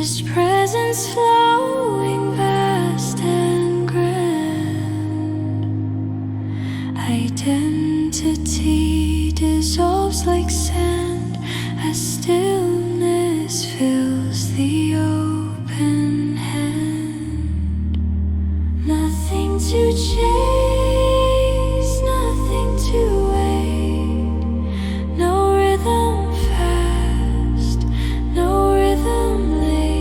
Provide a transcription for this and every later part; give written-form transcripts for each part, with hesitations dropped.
His presence flowing vast and grand. Identity dissolves like sand as stillness fills the open hand. Nothing to chase, nothing to wait. No rhythm fast, no rhythm late.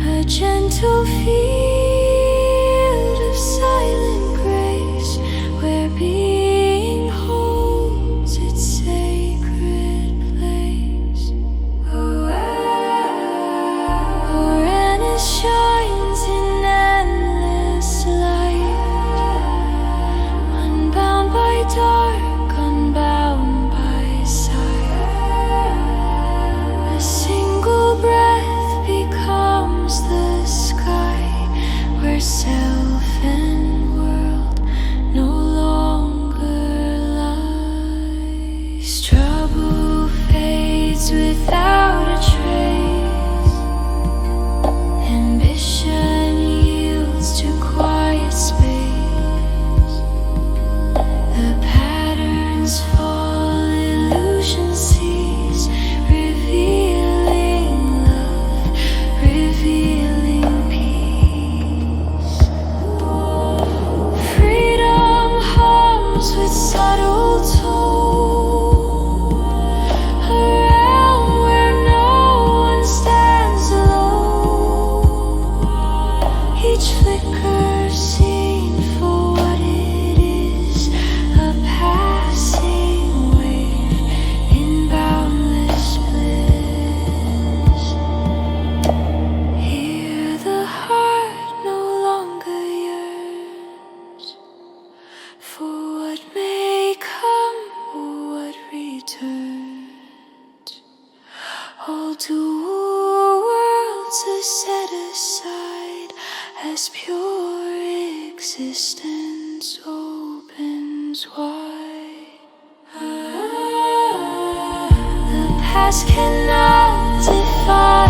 A gentle field of silent grace where being holds its sacred place. Awareness shines in endless light, unbound by dark, unbound by sight. A single breath becomes the sky where self and world no longer lies. Trouble fades without a trace. Ambition yields to quiet space. The patterns fall, illusion cease, revealing love, revealing peace. Freedom hums with subtle tone, a realm where no one stands alone. Each flicker seen for what it is, a passing wave in boundless bliss. Here the heart no longer yearns for what may come or what returns. All dual worlds are set aside as pure existence opens wide. The past cannot define